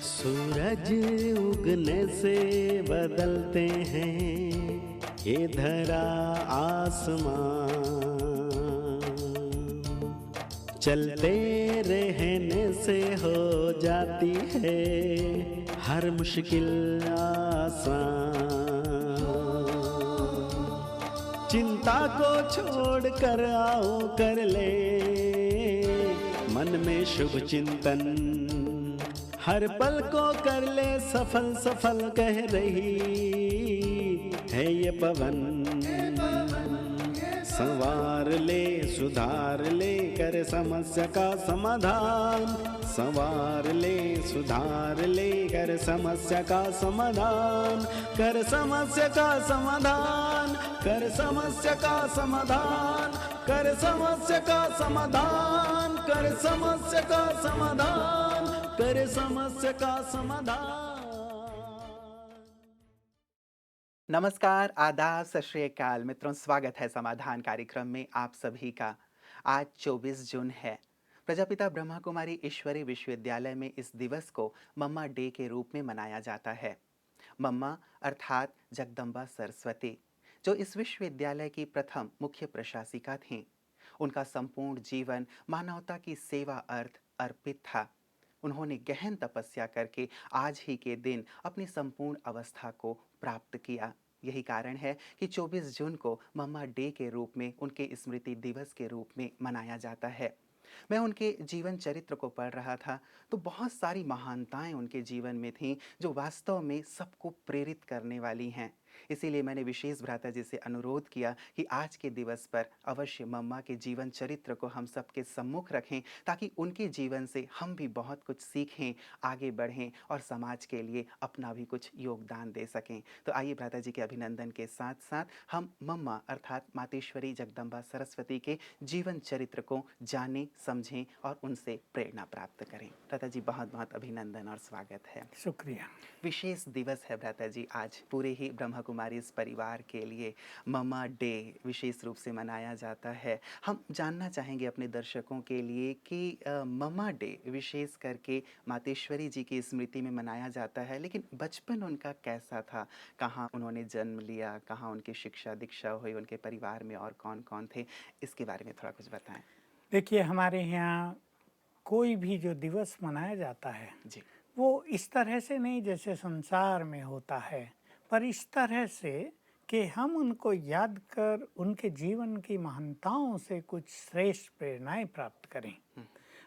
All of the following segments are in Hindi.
सूरज उगने से बदलते हैं ये धरा आसमां, चलते रहने से हो जाती है हर मुश्किल आसान। चिंता को छोड़ कर आओ कर ले मन में शुभ चिंतन, हर पल को कर ले सफल सफल कह रही है ये पवन। संवार ले सुधार ले कर समस्या का समाधान, संवार ले सुधार ले कर समस्या का समाधान, कर समस्या का समाधान, कर समस्या का समाधान, कर समस्या का समाधान, कर समस्या का समाधान, कर समस्या का समाधान। नमस्कार, आदाब, सत श्री अकाल मित्रों, स्वागत है समाधान कार्यक्रम में आप सभी का। आज 24 जून है। प्रजापिता ब्रह्मा कुमारी ईश्वरी विश्वविद्यालय में इस दिवस को मम्मा डे के रूप में मनाया जाता है। मम्मा अर्थात जगदम्बा सरस्वती, जो इस विश्वविद्यालय की प्रथम मुख्य प्रशासिका थीं। उनका संपूर्ण जीवन मानवता की सेवा अर्थ अर्पित था। उन्होंने गहन तपस्या करके आज ही के दिन अपनी संपूर्ण अवस्था को प्राप्त किया। यही कारण है कि 24 जून को मम्मा डे के रूप में, उनके स्मृति दिवस के रूप में मनाया जाता है। मैं उनके जीवन चरित्र को पढ़ रहा था तो बहुत सारी महानताएं उनके जीवन में थीं जो वास्तव में सबको प्रेरित करने वाली हैं। इसीलिए मैंने विशेष भ्राता जी से अनुरोध किया कि आज के दिवस पर अवश्य मम्मा के जीवन चरित्र को हम सबके सम्मुख रखें, ताकि उनके जीवन से हम भी बहुत कुछ सीखें, आगे बढ़ें और समाज के लिए अपना भी कुछ योगदान दे सकें। तो आइए भ्राता जी के अभिनंदन के साथ साथ हम मम्मा अर्थात मातेश्वरी जगदम्बा सरस्वती के जीवन चरित्र को जानें, समझें और उनसे प्रेरणा प्राप्त करें। भ्राता जी बहुत बहुत अभिनंदन और स्वागत है। शुक्रिया। विशेष दिवस है भ्राता जी, आज पूरे ही ब्रह्मा कुमारी इस परिवार के लिए मम्मा डे विशेष रूप से मनाया जाता है। हम जानना चाहेंगे अपने दर्शकों के लिए कि मम्मा डे विशेष करके मातेश्वरी जी की स्मृति में मनाया जाता है, लेकिन बचपन उनका कैसा था, कहाँ उन्होंने जन्म लिया, कहाँ उनकी शिक्षा दीक्षा हुई, उनके परिवार में और कौन कौन थे, इसके बारे में थोड़ा कुछ बताएं। देखिए, हमारे यहाँ कोई भी जो दिवस मनाया जाता है जी वो इस तरह से नहीं जैसे संसार में होता है, पर इस तरह से कि हम उनको याद कर उनके जीवन की महानताओं से कुछ श्रेष्ठ प्रेरणाएं प्राप्त करें।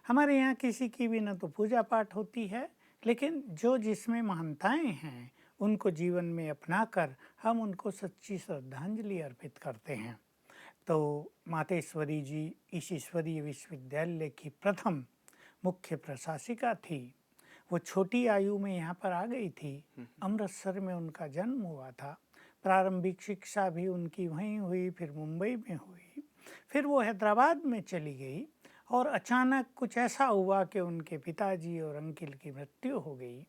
हमारे यहाँ किसी की भी न तो पूजा पाठ होती है, लेकिन जो जिसमें महानताएं हैं उनको जीवन में अपनाकर हम उनको सच्ची श्रद्धांजलि अर्पित करते हैं। तो मातेश्वरी जी इस ईश्वरीय विश्वविद्यालय की प्रथम मुख्य प्रशासिका थी। वो छोटी आयु में यहाँ पर आ गई थी। अमृतसर में उनका जन्म हुआ था। प्रारंभिक शिक्षा भी उनकी वहीं हुई, फिर मुंबई में हुई, फिर वो हैदराबाद में चली गई और अचानक कुछ ऐसा हुआ कि उनके पिताजी और अंकल की मृत्यु हो गई।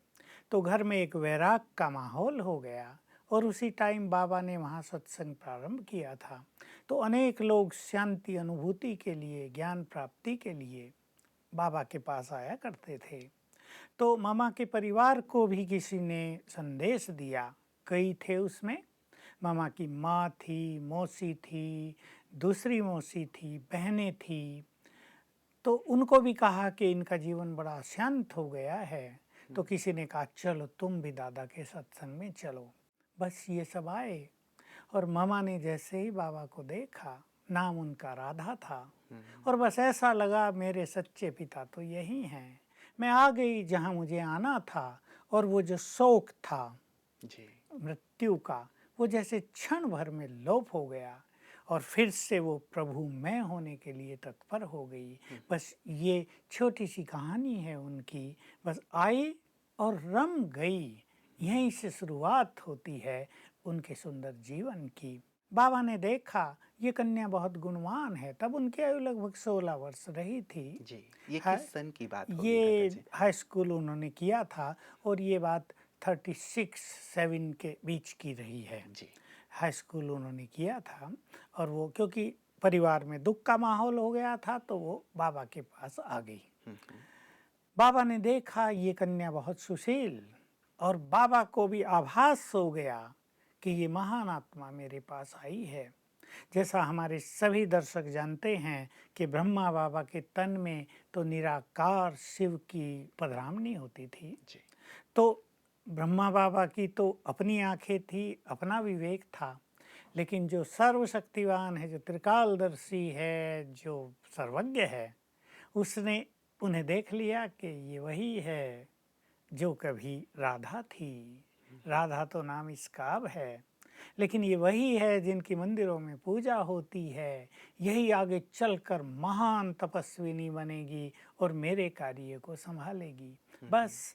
तो घर में एक वैराग का माहौल हो गया और उसी टाइम बाबा ने वहाँ सत्संग प्रारंभ किया था। तो अनेक लोग शांति अनुभूति के लिए, ज्ञान प्राप्ति के लिए बाबा के पास आया करते थे। तो मामा के परिवार को भी किसी ने संदेश दिया। कई थे उसमें। मामा की माँ थी, मौसी थी, दूसरी मौसी थी, बहनें थी। तो उनको भी कहा कि इनका जीवन बड़ा शांत हो गया है। तो किसी ने कहा चलो तुम भी दादा के सत्संग में चलो। बस ये सब आए और मामा ने जैसे ही बाबा को देखा, नाम उनका राधा था, और बस ऐसा लगा मेरे सच्चे पिता तो यही हैं। मैं आ गई जहाँ मुझे आना था, और वो जो शोक था जी मृत्यु का, वो जैसे क्षण भर में लोप हो गया और फिर से वो प्रभु मैं होने के लिए तत्पर हो गई। बस ये छोटी सी कहानी है उनकी। बस आई और रम गई। यहीं से शुरुआत होती है उनके सुंदर जीवन की। बाबा ने देखा ये कन्या बहुत गुणवान है। तब उनकी आयु लगभग 16 वर्ष रही थी। जी ये किस सन की बात होगी ये भ्राता जी? हाई स्कूल उन्होंने किया था और ये बात 36-7 के बीच की रही है। जी हाई स्कूल उन्होंने किया था और वो क्योंकि परिवार में दुख का माहौल हो गया था तो वो बाबा के पास आ गई। बाबा ने देखा ये कन्या बहुत सुशील, और बाबा को भी आभास हो गया कि ये महान आत्मा मेरे पास आई है। जैसा हमारे सभी दर्शक जानते हैं कि ब्रह्मा बाबा के तन में तो निराकार शिव की पधरामनी होती थी, जी। तो ब्रह्मा बाबा की तो अपनी आंखें थी, अपना विवेक था, लेकिन जो सर्वशक्तिवान है, जो त्रिकालदर्शी है, जो सर्वज्ञ है, उसने उन्हें देख लिया कि ये वही है जो कभी राधा थी। राधा तो नाम इसका अब है, लेकिन ये वही है जिनकी मंदिरों में पूजा होती है। यही आगे चलकर महान तपस्विनी बनेगी और मेरे कार्य को संभालेगी। बस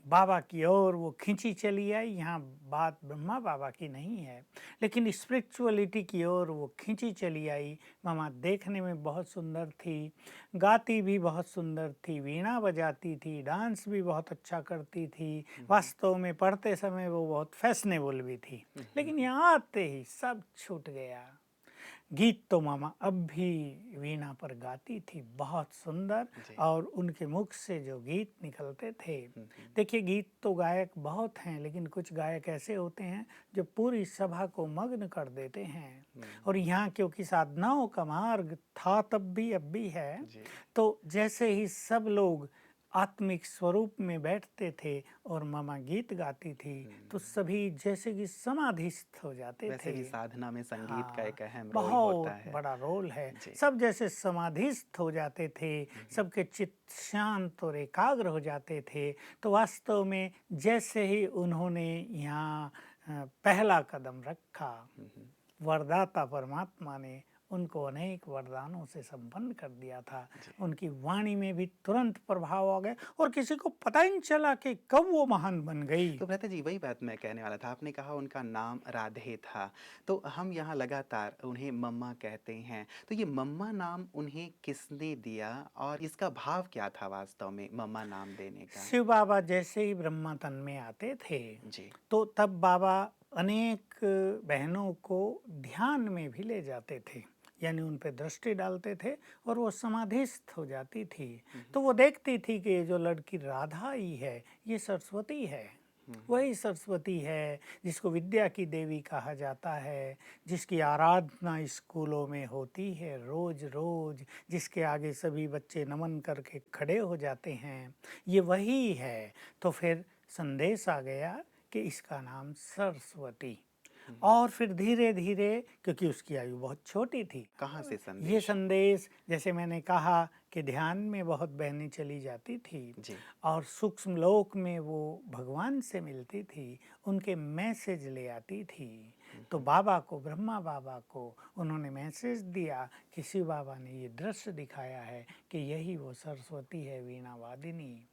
बाबा की ओर वो खींची चली आई। यहाँ बात ब्रह्मा बाबा की नहीं है, लेकिन स्पिरिचुअलिटी की ओर वो खींची चली आई। मामा देखने में बहुत सुंदर थी, गाती भी बहुत सुंदर थी, वीणा बजाती थी, डांस भी बहुत अच्छा करती थी। वास्तव में पढ़ते समय वो बहुत फैशनेबल भी थी, लेकिन यहाँ आते ही सब छूट गया। गीत तो मामा अब भी वीणा पर गाती थी, बहुत सुंदर, जी। और उनके मुख से जो गीत निकलते थे, देखिए गीत तो गायक बहुत हैं, लेकिन कुछ गायक ऐसे होते हैं जो पूरी सभा को मग्न कर देते हैं। और यहाँ क्योंकि साधनाओं का मार्ग था तब भी, अब भी है, जी। तो जैसे ही सब लोग आत्मिक स्वरूप में बैठते थे और मामा गीत गाती थी, तो सभी जैसे कि समाधिस्थ हो जाते वैसे थे। भी साधना में संगीत का एक अहम रोल बहुत होता है। बड़ा रोल है। जी। सब जैसे समाधिस्थ हो जाते थे, सबके चित्त शांत और एकाग्र हो जाते थे। तो वास्तव में जैसे ही उन्होंने यहाँ पहला कदम रखा, वरदाता परमात्मा ने उनको अनेक वरदानों से संपन्न कर दिया था। उनकी वाणी में भी तुरंत प्रभाव आ गया और किसी को पता ही नहीं चला कि कब वो महान बन गई। तो भ्राता जी वही बात मैं कहने वाला था। आपने कहा उनका नाम राधे था, तो हम यहाँ लगातार उन्हें मम्मा कहते हैं। तो ये मम्मा नाम उन्हें किसने दिया और इसका भाव क्या था वास्तव में मम्मा नाम देने का? शिव बाबा जैसे ही ब्रह्मा तन में आते थे, जी। तो तब बाबा अनेक बहनों को ध्यान में भी ले जाते थे, यानी उन पे दृष्टि डालते थे और वो समाधिस्थ हो जाती थी। तो वो देखती थी कि ये जो लड़की राधा ही है, ये सरस्वती है। वही सरस्वती है जिसको विद्या की देवी कहा जाता है, जिसकी आराधना स्कूलों में होती है रोज रोज, जिसके आगे सभी बच्चे नमन करके खड़े हो जाते हैं, ये वही है। तो फिर संदेश आ गया कि इसका नाम सरस्वती। और फिर धीरे धीरे, क्योंकि उसकी आयु बहुत छोटी थी, कहाँ से ये संदेश? संदेश, जैसे मैंने कहा कि ध्यान में बहुत बहनें चली जाती थी जी। और सूक्ष्म लोक में वो भगवान से मिलती थी, उनके मैसेज ले आती थी। तो बाबा को, ब्रह्मा बाबा को उन्होंने मैसेज दिया कि शिव बाबा ने ये दृश्य दिखाया है कि यही वो सरस्वती है, वीणा वादिनी।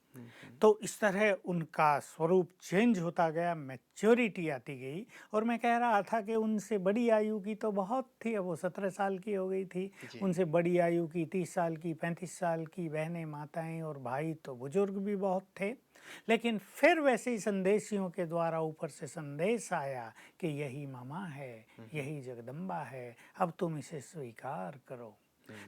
तो इस तरह उनका स्वरूप चेंज होता गया, मैच्योरिटी आती गई। और मैं कह रहा था कि उनसे बड़ी आयु की तो बहुत थी, अब वो 17 साल की हो गई थी। जी। उनसे बड़ी आयु की 30 साल की, 35 साल की बहनें, माताएं और भाई तो बुजुर्ग भी बहुत थे। लेकिन फिर वैसे ही संदेशियों के द्वारा ऊपर से संदेश आया कि यही मामा है, यही जगदम्बा है, अब तुम इसे स्वीकार करो।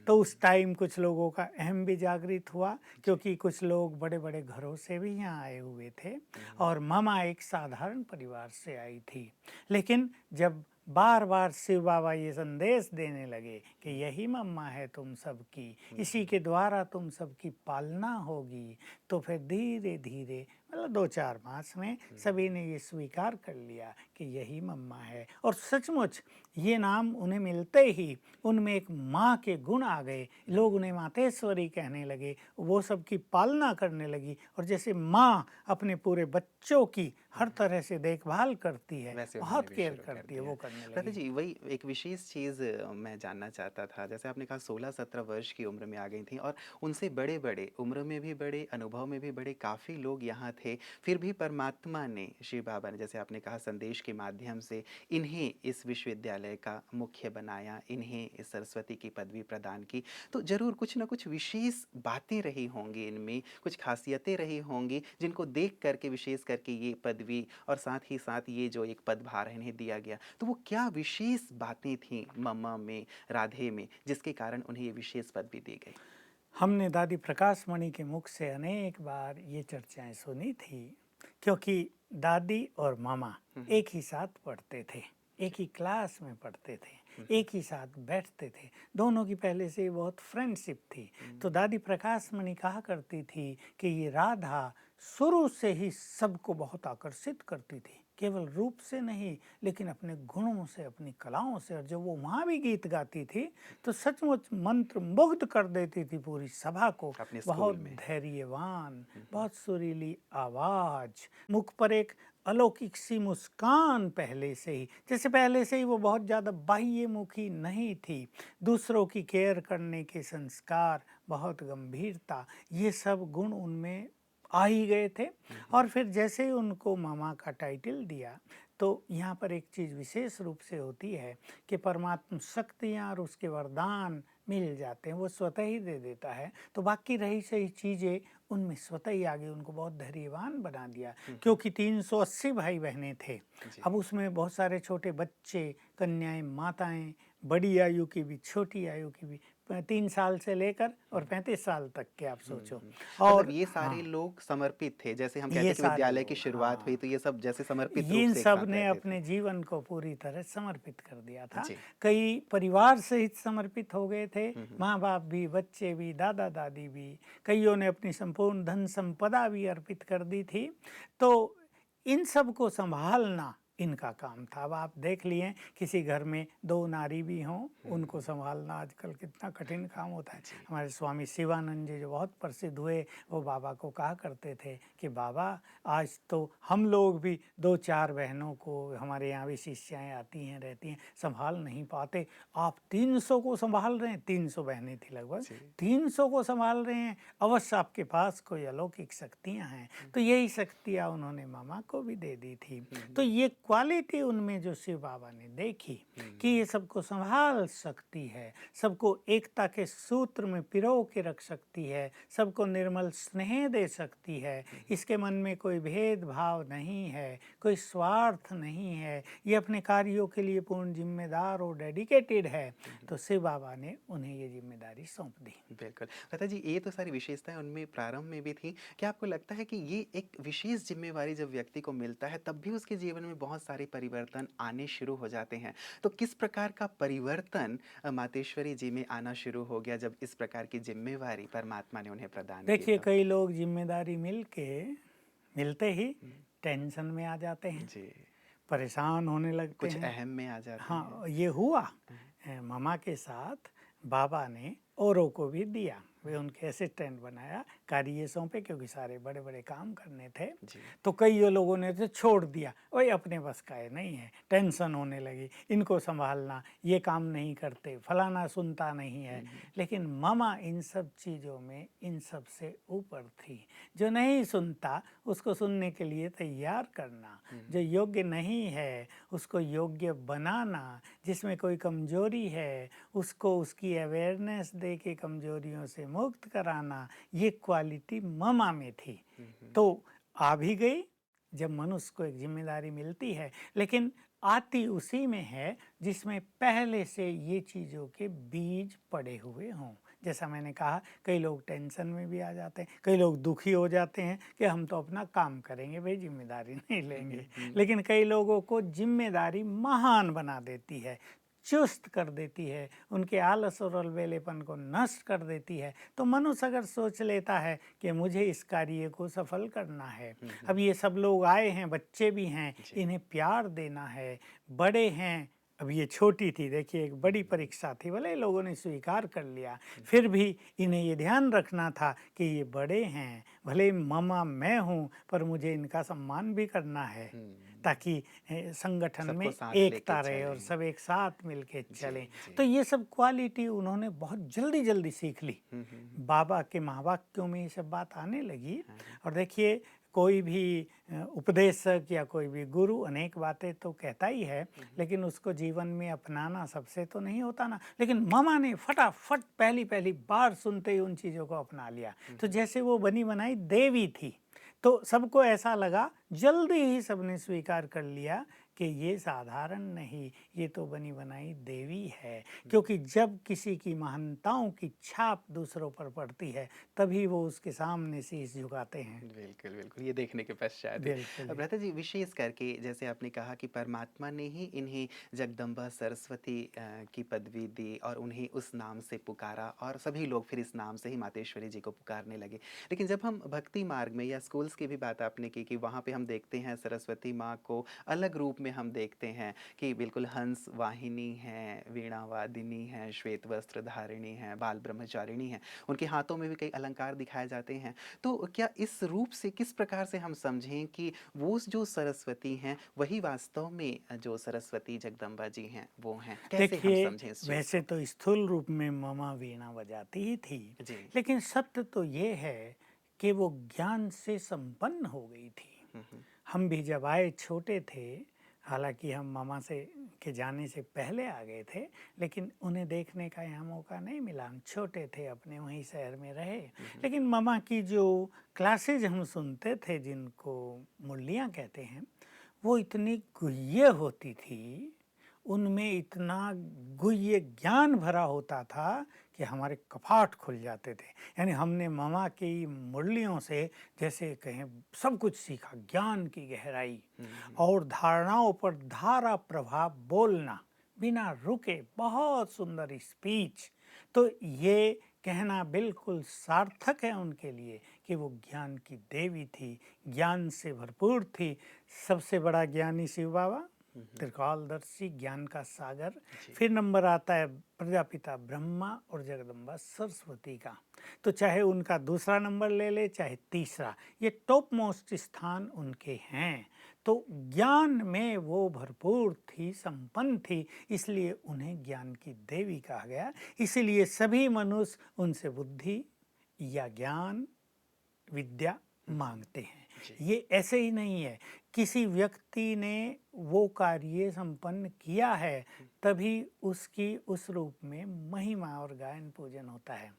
तो उस टाइम कुछ लोगों का अहम भी जागृत हुआ, क्योंकि कुछ लोग बड़े बड़े घरों से भी यहाँ आए हुए थे और मामा एक साधारण परिवार से आई थी। लेकिन जब बार बार शिव बाबा ये संदेश देने लगे कि यही मम्मा है तुम सबकी, इसी के द्वारा तुम सबकी पालना होगी, तो फिर धीरे धीरे, मतलब 2-4 मास में सभी ने ये स्वीकार कर लिया कि यही मम्मा है। और सचमुच ये नाम उन्हें मिलते ही उनमें एक माँ के गुण आ गए। लोग उन्हें मातेश्वरी कहने लगे, वो सबकी पालना करने लगी, और जैसे माँ अपने पूरे बच्चों की हर तरह से देखभाल करती है, वैसे बहुत उन्होंने भी केयर शुरू कर करती है, दिया। वो करने भ्राता लगी। जी वही एक विशेष चीज़ मैं जानना चाहता था। जैसे आपने कहा 16-17 वर्ष की उम्र में आ गई थी और उनसे बड़े बड़े, उम्र में भी बड़े, अनुभव में भी बड़े काफ़ी लोग यहाँ थे। फिर भी परमात्मा ने, शिव बाबा ने, जैसे आपने कहा संदेश के माध्यम से इन्हें इस विश्वविद्यालय का मुख्य बनाया, इन्हें इस सरस्वती की पदवी प्रदान की। तो ज़रूर कुछ ना कुछ विशेष बातें रही होंगी इनमें, कुछ खासियतें रही होंगी जिनको देख करके विशेष करके ये पदवी और साथ ही साथ ये जो एक पदभार इन्हें दिया गया। तो वो क्या विशेष बातें थीं मम्मा में, राधे में, जिसके कारण उन्हें ये विशेष पदवी दी गई? हमने दादी प्रकाश मणि के मुख से अनेक बार ये चर्चाएं सुनी थी, क्योंकि दादी और मामा एक ही साथ पढ़ते थे, एक ही क्लास में पढ़ते थे, एक ही साथ बैठते थे, दोनों की पहले से ही बहुत फ्रेंडशिप थी। तो दादी प्रकाश मणि कहा करती थी कि ये राधा शुरू से ही सबको बहुत आकर्षित करती थी, केवल रूप से नहीं लेकिन अपने गुणों से, अपनी कलाओं से। और जब वो वहाँ भी गीत गाती थी तो सचमुच मंत्र मुग्ध कर देती थी पूरी सभा को। अपने स्कूल बहुत में। धैर्यवान, बहुत सुरीली आवाज, मुख पर एक अलौकिक सी मुस्कान पहले से ही, जैसे पहले से ही वो बहुत ज़्यादा बाह्यमुखी नहीं थी। दूसरों की केयर करने के संस्कार, बहुत गंभीरता, ये सब गुण उनमें आ ही गए थे। और फिर जैसे ही उनको मामा का टाइटल दिया, तो यहाँ पर एक चीज़ विशेष रूप से होती है कि परमात्मा शक्तियाँ और उसके वरदान मिल जाते हैं, वो स्वतः ही दे देता है। तो बाकी रही सही चीज़ें उनमें स्वतः ही आगे उनको बहुत धैर्यवान बना दिया, क्योंकि 380 भाई बहनें थे। अब उसमें बहुत सारे छोटे बच्चे, कन्याएं, माताएं, बड़ी आयु की भी, छोटी आयु की भी, 3 साल से लेकर और 35 साल तक के आप सोचो। और मतलब ये सारे हाँ, लोग समर्पित थे, जैसे हम कहते ये हैं कि सारे विद्यालय की लोग, शुरुआत हुई हाँ, तो ये सब जैसे समर्पित रूप इन से एक सब साथ ने रहते थे। अपने जीवन को पूरी तरह समर्पित कर दिया था। जी। कई परिवार सहित समर्पित हो गए थे, माँ बाप भी, बच्चे भी, दादा दादी भी, कईयों ने अपनी संपूर्ण धन संपदा भी अर्पित कर दी थी। तो इन सब को संभालना इनका काम था। अब आप देख लिए किसी घर में 2 नारी भी हों, उनको संभालना आजकल कितना कठिन काम होता है। हमारे स्वामी शिवानंद जी जो बहुत प्रसिद्ध हुए, वो बाबा को कहा करते थे कि बाबा आज तो हम लोग भी 2-4 बहनों को, हमारे यहाँ भी शिष्याएँ आती हैं रहती हैं, संभाल नहीं पाते, आप 300 को संभाल रहे हैं। 300 बहनें थी लगभग, 300 को संभाल रहे हैं, अवश्य आपके पास कोई अलौकिक शक्तियाँ हैं। तो यही शक्तियाँ उन्होंने मामा को भी दे दी थी। तो ये क्वालिटी उनमें जो शिव बाबा ने देखी कि ये सबको संभाल सकती है, सबको एकता के सूत्र में पिरो के रख सकती है, सबको निर्मल स्नेह दे सकती है, इसके मन में कोई भेदभाव नहीं है, कोई स्वार्थ नहीं है, ये अपने कार्यों के लिए पूर्ण जिम्मेदार और डेडिकेटेड है, तो शिव बाबा ने उन्हें ये जिम्मेदारी सौंप दी। बिल्कुल। लता जी, ये तो सारी विशेषताएँ उनमें प्रारंभ में भी थी। क्या आपको लगता है कि ये एक विशेष ज़िम्मेवारी जब व्यक्ति को मिलता है तब भी उसके जीवन में बहुत सारे परिवर्तन आने शुरू हो जाते हैं? तो किस प्रकार का परिवर्तन मातेश्वरी जी में आना शुरू हो गया जब इस प्रकार की ज़िम्मेवारी परमात्मा ने उन्हें प्रदान की देखिए, तब? कई लोग जिम्मेदारी मिलते ही टेंशन में आ जाते हैं, जी। परेशान होने लगते कुछ हैं। अहम में आ जाते हैं। हाँ, ये हुआ मामा के साथ। बाबा ने औरों को भी दिया, वे उनके असिस्टेंट बनाया, कार्य सौंपे, क्योंकि सारे बड़े बड़े काम करने थे। जी। तो कई लोगों ने तो छोड़ दिया, वही अपने बस का है नहीं है, टेंशन होने लगी, इनको संभालना, ये काम नहीं करते, फलाना सुनता नहीं है। लेकिन मामा इन सब चीज़ों में इन सब से ऊपर थी। जो नहीं सुनता उसको सुनने के लिए तैयार करना, जो योग्य नहीं है उसको योग्य बनाना, जिसमें कोई कमजोरी है उसको उसकी अवेयरनेस दे के कमजोरियों से मुक्त कराना, ये क्वालिटी मामा में थी। तो आ भी गई जब मनुष्य को एक जिम्मेदारी मिलती है, लेकिन आती उसी में है जिसमें पहले से ये चीज़ों के बीज पड़े हुए हों। जैसा मैंने कहा, कई लोग टेंशन में भी आ जाते हैं, कई लोग दुखी हो जाते हैं कि हम तो अपना काम करेंगे भाई, जिम्मेदारी नहीं लेंगे। लेकिन कई लोगों को जिम्मेदारी महान बना देती है, चुस्त कर देती है, उनके आलस और अलबेलेपन को नष्ट कर देती है। तो मनुष्य अगर सोच लेता है कि मुझे इस कार्य को सफल करना है, अब ये सब लोग आए हैं, बच्चे भी हैं, इन्हें प्यार देना है, बड़े हैं, अब ये छोटी थी, देखिए एक बड़ी परीक्षा थी, भले लोगों ने स्वीकार कर लिया, फिर भी इन्हें ये ध्यान रखना था कि ये बड़े हैं, भले मामा मैं हूँ, पर मुझे इनका सम्मान भी करना है, ताकि संगठन में एकता रहे और सब एक साथ मिलके चलें। तो ये सब क्वालिटी उन्होंने बहुत जल्दी जल्दी सीख ली। बाबा के महावाक्यों में ये सब बात आने लगी। और देखिए, कोई भी उपदेशक या कोई भी गुरु अनेक बातें तो कहता ही है, लेकिन उसको जीवन में अपनाना सबसे तो नहीं होता ना। लेकिन मामा ने फटाफट पहली बार सुनते ही उन चीज़ों को अपना लिया। तो जैसे वो बनी बनाई देवी थी, तो सबको ऐसा लगा, जल्दी ही सबने स्वीकार कर लिया कि ये साधारण नहीं, ये तो बनी बनाई देवी है। क्योंकि जब किसी की महानताओं की छाप दूसरों पर पड़ती है, तभी वो उसके सामने शीश झुकाते हैं। बिल्कुल, बिल्कुल, ये देखने के पश्चात ही। बिल्कुल ही। भ्राता जी, विशेष करके जैसे आपने कहा कि परमात्मा ने ही इन्हें जगदम्बा सरस्वती की पदवी दी और उन्हें उस नाम से पुकारा और सभी लोग फिर इस नाम से ही मातेश्वरी जी को पुकारने लगे। लेकिन जब हम भक्ति मार्ग में या स्कूल्स की भी बात आपने की कि वहाँ पे हम देखते हैं सरस्वती माँ को अलग रूप में हम देखते हैं कि बिल्कुल हंस वाहिनी हैं, वीणा वादिनी हैं, श्वेत वस्त्र धारिणी हैं, बाल ब्रह्मचारिणी हैं, उनके हाथों में भी कई अलंकार दिखाए जाते हैं। तो क्या इस रूप से किस प्रकार से हम समझें कि वो जो सरस्वती हैं वही वास्तव में जो सरस्वती जगदम्बा जी हैं वो हैं? कैसे हम देखिए, समझें इस चीज़ वैसे को? तो स्थूल रूप में ममा वीणा बजाती ही थी, जी। लेकिन सत्य तो ये है कि वो ज्ञान से संपन्न हो गई थी। हम भी जब आए छोटे थे, हालांकि हम मामा से के जाने से पहले आ गए थे, लेकिन उन्हें देखने का यहाँ मौका नहीं मिला। हम छोटे थे, अपने वहीं शहर में रहे। लेकिन मामा की जो क्लासेज हम सुनते थे, जिनको मुरलियाँ कहते हैं, वो इतनी गुह्य होती थी, उनमें इतना गुह्य ज्ञान भरा होता था कि हमारे कपाट खुल जाते थे। यानी हमने मामा की मुरलियों से जैसे कहें सब कुछ सीखा, ज्ञान की गहराई और धारणाओं पर धारा प्रभाव बोलना बिना रुके, बहुत सुंदर स्पीच। तो ये कहना बिल्कुल सार्थक है उनके लिए कि वो ज्ञान की देवी थी, ज्ञान से भरपूर थी। सबसे बड़ा ज्ञानी शिव बाबा, त्रिकालदर्शी, ज्ञान का सागर। फिर नंबर आता है प्रजापिता ब्रह्मा और जगदम्बा सरस्वती का। तो चाहे उनका दूसरा नंबर ले ले, चाहे तीसरा, ये टॉप मोस्ट स्थान उनके हैं। तो ज्ञान में वो भरपूर थी, संपन्न थी, इसलिए उन्हें ज्ञान की देवी कहा गया। इसीलिए सभी मनुष्य उनसे बुद्धि या ज्ञान, विद्या मांगते हैं। ये ऐसे ही नहीं है, किसी व्यक्ति ने वो कार्य संपन्न किया है, तभी उसकी उस रूप में महिमा और गायन पूजन होता है।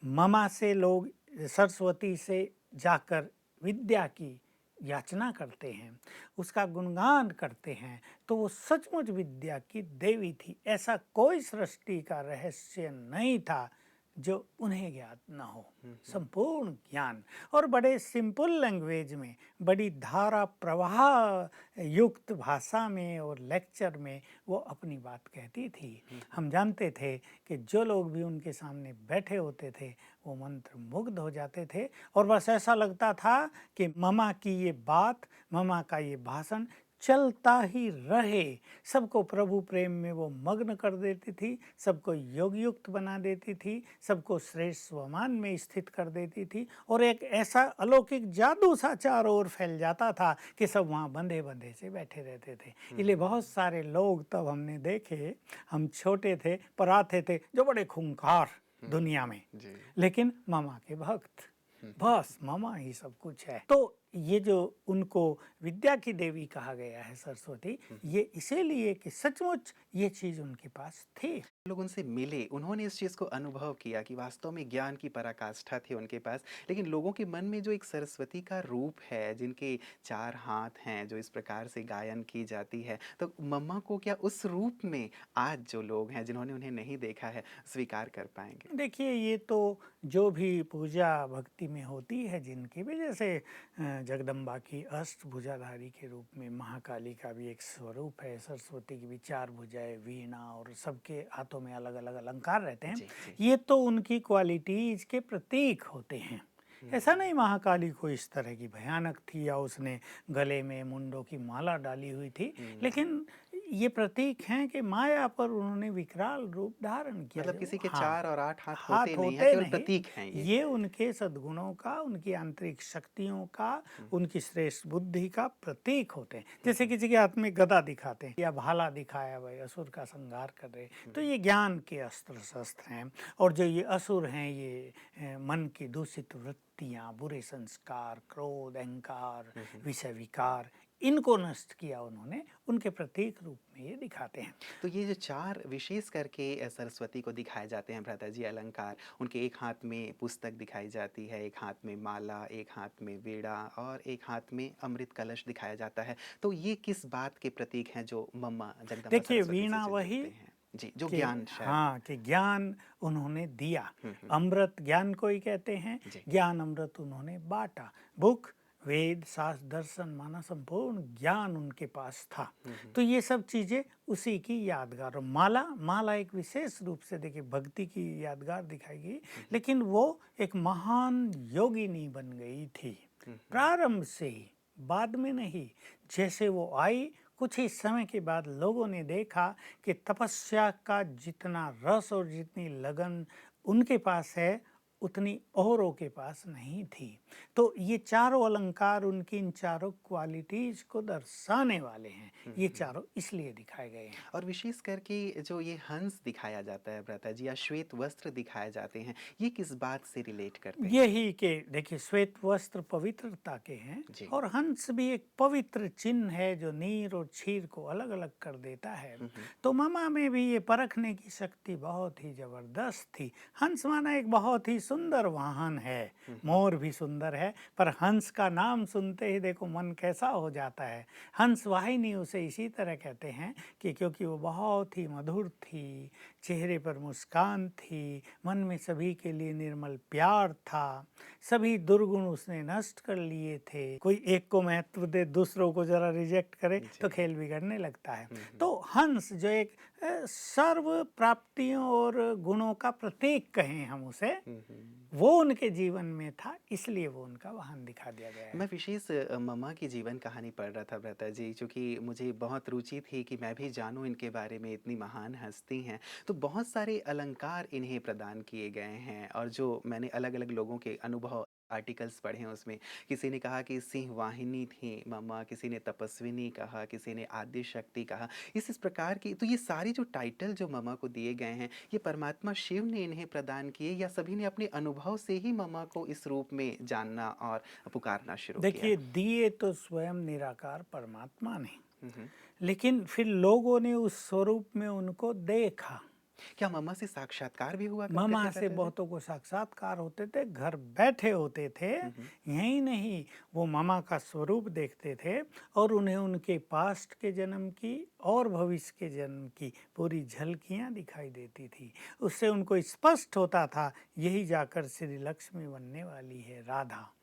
ममा से लोग सरस्वती से जाकर विद्या की याचना करते हैं, उसका गुणगान करते हैं, तो वो सचमुच विद्या की देवी थी। ऐसा कोई सृष्टि का रहस्य नहीं था जो उन्हें ज्ञात न हो। संपूर्ण ज्ञान और बड़े सिंपल लैंग्वेज में, बड़ी धारा प्रवाह युक्त भाषा में और लेक्चर में वो अपनी बात कहती थी। हम जानते थे कि जो लोग भी उनके सामने बैठे होते थे वो मंत्र मुग्ध हो जाते थे और बस ऐसा लगता था कि ममा की ये बात, ममा का ये भाषण चलता ही रहे। सबको प्रभु प्रेम में वो मग्न कर देती थी, सबको योग युक्त बना देती थी, सबको श्रेष्ठ स्वमान में स्थित कर देती थी और एक ऐसा अलौकिक जादू सा चारों ओर फैल जाता था कि सब वहाँ बंधे बंधे से बैठे रहते थे। इसलिए बहुत सारे लोग तब हमने देखे, हम छोटे थे पर आते थे जो बड़े खूंखार दुनिया में, लेकिन मामा के भक्त, बस मामा ही सब कुछ है। तो ये जो उनको विद्या की देवी कहा गया है सरस्वती, ये इसीलिए कि सचमुच ये चीज उनके पास थी। लोग उनसे मिले, उन्होंने इस चीज़ को अनुभव किया कि वास्तव में ज्ञान की पराकाष्ठा थी उनके पास। लेकिन लोगों के मन में जो एक सरस्वती का रूप है, जिनके 4 हाथ हैं, जो इस प्रकार से गायन की जाती है, तो मम्मा को क्या उस रूप में आज जो लोग हैं जिन्होंने उन्हें नहीं देखा है स्वीकार कर पाएंगे? देखिए, ये तो जो भी पूजा भक्ति में होती है जिनकी भी, जैसे जगदम्बा की अष्टभुजाधारी के रूप में महाकाली का भी एक स्वरूप है, सरस्वती की भी 4 भुजाएं, वीणा और सबके हाथों में अलग अलग अलंकार रहते हैं। ये तो उनकी क्वालिटीज के प्रतीक होते हैं। ऐसा नहीं महाकाली को इस तरह की भयानक थी या उसने गले में मुंडों की माला डाली हुई थी, लेकिन ये प्रतीक हैं कि माया पर उन्होंने विकराल रूप धारण किया। मतलब किसी के हाँ, 4 और 8 हाथ हाथ होते नहीं हैं, होते केवल नहीं, प्रतीक हैं ये उनके सद्गुणों का, उनकी आंतरिक शक्तियों का, उनकी श्रेष्ठ बुद्धि का प्रतीक होते हैं। जैसे किसी के हाथ में गदा दिखाते हैं या भाला दिखाया, भाई असुर का संहार कर रहे, तो ये ज्ञान के अस्त्र शस्त्र हैं। और जो ये असुर हैं, ये मन की दूषित वृत्तियाँ, बुरे संस्कार, क्रोध, अहंकार, विषय विकार, इनको नष्ट किया उन्होंने, उनके प्रतीक रूप में ये दिखाते हैं। तो ये जो 4 विशेष करके सरस्वती को दिखाए जाते हैं भ्राता जी अलंकार, उनके एक हाथ में पुस्तक दिखाई जाती है, एक हाथ में माला, एक हाथ में वीणा और एक हाथ में अमृत कलश दिखाया जाता है। तो ये किस बात के प्रतीक हैं जो मम्मा जगदम्बा देखिए, सरस्वती से वीणा जो वही जुड़ते हैं? जी, जो कि ज्ञान शायद। हाँ, कि ज्ञान उन्होंने दिया। हुँ, हुँ। अमृत ज्ञान को ही कहते हैं, जी। ज्ञान अमृत उन्होंने बाँटा। बुक, वेद, शास्त्र, दर्शन माना संपूर्ण ज्ञान उनके पास था। तो ये सब चीज़ें उसी की यादगार। और माला, माला एक विशेष रूप से देखिए भक्ति की यादगार दिखाई गई, लेकिन वो एक महान योगिनी बन गई थी। प्रारंभ से ही, बाद में नहीं। जैसे वो आई, कुछ ही समय के बाद लोगों ने देखा कि तपस्या का जितना रस और जितनी लगन उनके पास है, उतनी औरों के पास नहीं थी। तो ये चारों अलंकार उनकी इन चारों क्वालिटीज को दर्शाने वाले हैं। ये चारों इसलिए दिखाए गए हैं। और विशेष करके जो ये हंस दिखाया जाता है भ्राता जी, या श्वेत वस्त्र दिखाए जाते हैं, ये किस बात से रिलेट करते हैं? यही कि देखिए, श्वेत वस्त्र पवित्रता के हैं जी। और हंस भी एक पवित्र चिन्ह है जो नीर और क्षीर को अलग अलग कर देता है। तो मामा में भी ये परखने की शक्ति बहुत ही जबरदस्त थी। हंस माना एक बहुत ही सुंदर वाहन है, मोर भी सुंदर है, पर हंस का नाम सुनते ही देखो मन कैसा हो जाता है। हंस वाहिनी उसे इसी तरह कहते हैं कि क्योंकि वो बहुत ही मधुर थी, चेहरे पर मुस्कान थी, मन में सभी के लिए निर्मल प्यार था, सभी दुर्गुण उसने नष्ट कर लिए थे। कोई एक को महत्व दे, दूसरों को जरा रिजेक्ट करे तो खेल बिगड़ने लगता है। तो हंस जो एक सर्व प्राप्तियों और गुणों का प्रतीक कहें हम उसे, वो उनके जीवन में था, इसलिए वो उनका वाहन दिखा दिया गया है। मैं विशेष मम्मा की जीवन कहानी पढ़ रहा था भ्राता जी, क्योंकि मुझे बहुत रुचि थी कि मैं भी जानूं इनके बारे में, इतनी महान हस्ती हैं। तो बहुत सारे अलंकार इन्हें प्रदान किए गए हैं, और जो मैंने अलग अलग लोगों के अनुभव आर्टिकल्स पढ़े हैं उसमें किसी ने कहा कि सिंह वाहिनी थी मम्मा, किसी ने तपस्विनी कहा, किसी ने आदि शक्ति कहा। इस प्रकार की, तो ये सारी जो टाइटल जो मम्मा को दिए गए हैं, ये परमात्मा शिव ने इन्हें प्रदान किए, या सभी ने अपने अनुभव से ही मम्मा को इस रूप में जानना और पुकारना शुरू किया? देखिए, दिए तो स्वयं निराकार परमात्मा ने, हम्म। लेकिन फिर लोगों ने उस स्वरूप में उनको देखा। क्या मम्मा से साक्षात्कार भी हुआ करते थे मामा से भ्राता जी? बहुतों को साक्षात्कार होते थे, घर बैठे होते थे। यही नहीं, वो मामा का स्वरूप देखते थे और उन्हें उनके पास्ट के जन्म की और भविष्य के जन्म की पूरी झलकियां दिखाई देती थी। उससे उनको स्पष्ट होता था यही जाकर श्री लक्ष्मी बनने वाली है, राधा,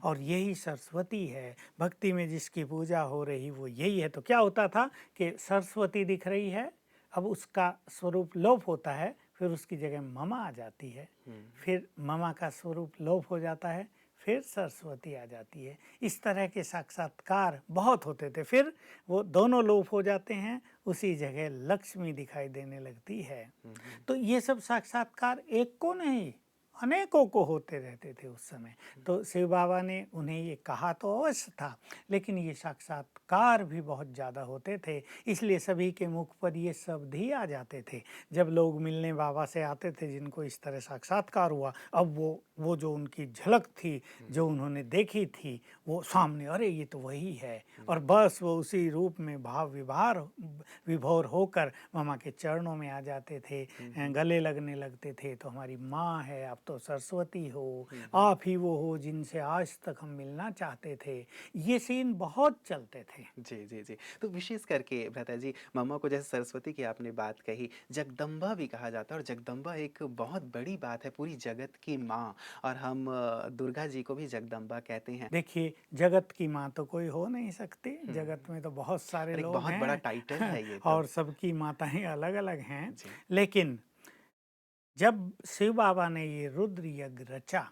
और यही सरस्वती है। भक्ति में जिसकी पूजा हो रही वो यही है। तो क्या होता था कि सरस्वती दिख रही है, अब उसका स्वरूप लोप होता है, फिर उसकी जगह ममा आ जाती है, फिर ममा का स्वरूप लोप हो जाता है, फिर सरस्वती आ जाती है। इस तरह के साक्षात्कार बहुत होते थे। फिर वो दोनों लोप हो जाते हैं, उसी जगह लक्ष्मी दिखाई देने लगती है। तो ये सब साक्षात्कार एक को नहीं, अनेकों को होते रहते थे उस समय। तो शिव बाबा ने उन्हें ये कहा तो अवश्य था, लेकिन ये साक्षात्कार भी बहुत ज़्यादा होते थे, इसलिए सभी के मुख पर ये शब्द ही आ जाते थे। जब लोग मिलने बाबा से आते थे जिनको इस तरह साक्षात्कार हुआ, अब वो जो उनकी झलक थी, जो उन्होंने देखी थी, वो सामने, अरे ये तो वही है, और बस वो उसी रूप में भाव विभोर होकर मामा के चरणों में आ जाते थे, गले लगने लगते थे। तो हमारी माँ है, आप तो सरस्वती हो, आप ही वो हो जिनसे आज तक हम मिलना चाहते थे। ये सीन बहुत चलते थे। जी जी जी। तो विशेष करके भ्राता जी, मम्मा को जैसे सरस्वती की आपने बात कही, जगदम्बा भी कहा जाता है, और जगदम्बा एक बहुत बड़ी बात है, पूरी जगत की माँ, और हम दुर्गा जी को भी जगदम्बा कहते हैं। देखिए, जगत की माँ तो कोई हो नहीं सकती, जगत में तो बहुत सारे और एक लोग बहुत बड़ा हैं टाइटल है ये तो। और सबकी माताएं अलग अलग हैं। जी। लेकिन जब शिव बाबा ने ये रुद्र यज्ञ रचा,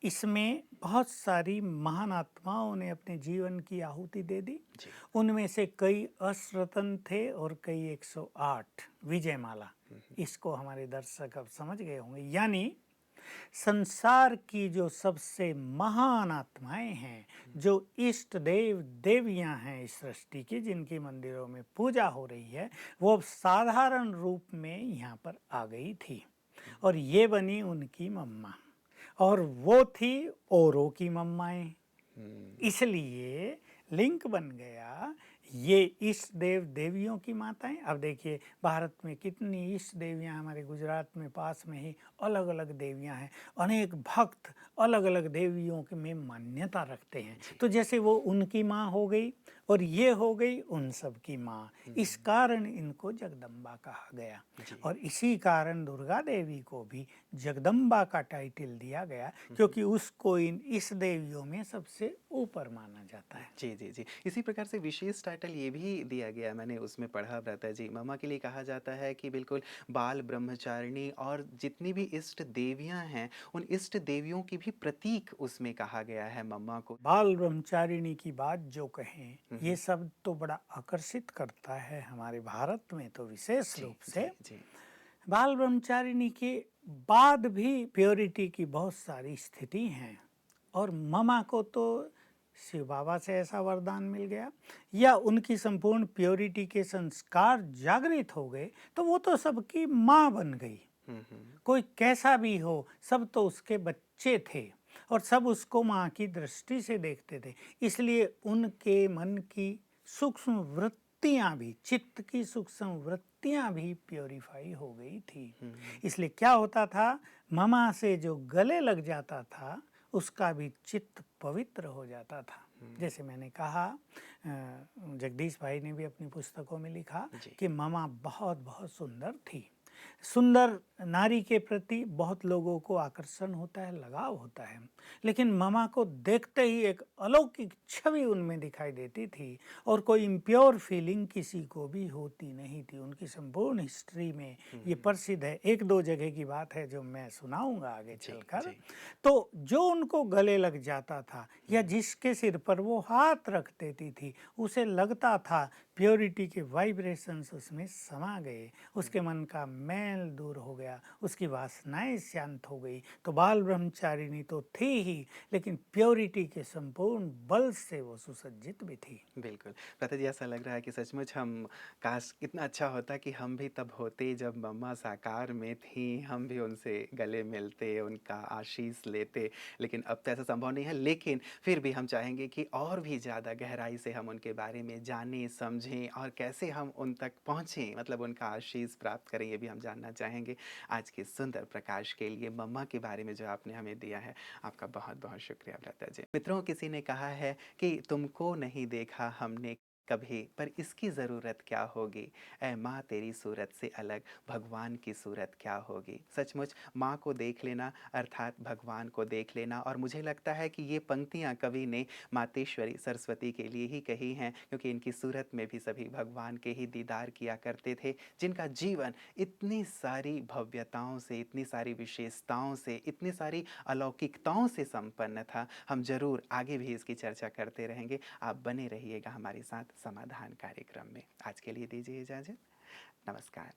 इसमें बहुत सारी महान आत्माओं ने अपने जीवन की आहुति दे दी। जी। उनमें से कई अश्रतन थे और कई 108 विजयमाला। इसको हमारे दर्शक अब समझ गए होंगे। यानी संसार की जो सबसे महान आत्माएं हैं, जो इष्ट देव देवियां हैं इस सृष्टि की, जिनकी मंदिरों में पूजा हो रही है, वो अब साधारण रूप में यहाँ पर आ गई थी, और ये बनी उनकी मम्मा, और वो थी औरों की मम्माएं। इसलिए लिंक बन गया। ये इष्ट देव देवियों की माताएं, अब देखिए भारत में कितनी इष्ट देवियां, हमारे गुजरात में पास में ही अलग अलग देवियां हैं। अनेक भक्त अलग अलग देवियों के में मान्यता रखते हैं। तो जैसे वो उनकी माँ हो गई और ये हो गई उन सब की माँ, इस कारण इनको जगदम्बा कहा गया। और इसी कारण दुर्गा देवी को भी जगदम्बा का टाइटल दिया गया, क्योंकि उसको इन इस देवियों में सबसे ऊपर माना जाता है। जी जी जी, इसी प्रकार से विशेष टाइटल ये भी दिया गया, मैंने उसमें पढ़ा भ्राता जी, मम्मा के लिए कहा जाता है कि बिल्कुल बाल ब्रह्मचारिणी, और जितनी भी इष्ट देवियां हैं उन इष्ट देवियों की भी प्रतीक उसमें कहा गया है मम्मा को। बाल ब्रह्मचारिणी की बात जो कहें, ये सब तो बड़ा आकर्षित करता है हमारे भारत में तो विशेष रूप से। जी बाल ब्रह्मचारिणी के बाद भी प्योरिटी की बहुत सारी स्थिति हैं, और ममा को तो शिव बाबा से ऐसा वरदान मिल गया या उनकी संपूर्ण प्योरिटी के संस्कार जागृत हो गए, तो वो तो सबकी माँ बन गई। कोई कैसा भी हो, सब तो उसके बच्चे थे और सब उसको माँ की दृष्टि से देखते थे। इसलिए उनके मन की सूक्ष्म वृत्तियाँ भी, चित्त की सूक्ष्म वृत्तियाँ भी प्योरीफाई हो गई थी। इसलिए क्या होता था, ममा से जो गले लग जाता था उसका भी चित्त पवित्र हो जाता था। जैसे मैंने कहा, जगदीश भाई ने भी अपनी पुस्तकों में लिखा कि ममा बहुत बहुत सुंदर थी। सुंदर नारी के प्रति बहुत लोगों को आकर्षण होता है, लगाव होता है, लेकिन ममा को देखते ही एक अलौकिक छवि उनमें दिखाई देती थी और कोई इम्प्योर फीलिंग किसी को भी होती नहीं थी। उनकी संपूर्ण हिस्ट्री में ये प्रसिद्ध है। एक दो जगह की बात है जो मैं सुनाऊंगा आगे चलकर। तो जो उनको गले लग जाता था या जिसके सिर पर वो हाथ रख देती थी, उसे लगता था प्योरिटी के वाइब्रेशंस उसमें समा गए, उसके मन का मैल दूर हो गया, उसकी वासनाएं शांत हो गई। तो बाल ब्रह्मचारिणी तो थी ही, लेकिन प्योरिटी के संपूर्ण बल से वो सुसज्जित भी थी। बिल्कुल भ्राता जी, ऐसा लग रहा है कि सचमुच हम, काश कितना अच्छा होता कि हम भी तब होते जब मम्मा साकार में थी, हम भी उनसे गले मिलते, उनका आशीष लेते, लेकिन अब तो ऐसा संभव नहीं है। लेकिन फिर भी हम चाहेंगे कि और भी ज़्यादा गहराई से हम उनके बारे में जानें, समझें और कैसे हम उन तक पहुँचें, मतलब उनका आशीष प्राप्त करें, ये भी हम जानना चाहेंगे। आज के सुंदर प्रकाश के लिए मम्मा के बारे में जो आपने हमें दिया है, आपका बहुत बहुत शुक्रिया भ्राता जी। मित्रों, किसी ने कहा है कि तुमको नहीं देखा हमने कभी, पर इसकी ज़रूरत क्या होगी, ऐ माँ तेरी सूरत से अलग भगवान की सूरत क्या होगी। सचमुच माँ को देख लेना अर्थात भगवान को देख लेना। और मुझे लगता है कि ये पंक्तियाँ कवि ने मातेश्वरी सरस्वती के लिए ही कही हैं, क्योंकि इनकी सूरत में भी सभी भगवान के ही दीदार किया करते थे, जिनका जीवन इतनी सारी भव्यताओं से, इतनी सारी विशेषताओं से, इतनी सारी अलौकिकताओं से संपन्न था। हम जरूर आगे भी इसकी चर्चा करते रहेंगे। आप बने रहिएगा हमारे साथ समाधान कार्यक्रम में। आज के लिए दीजिए इजाज़त। नमस्कार।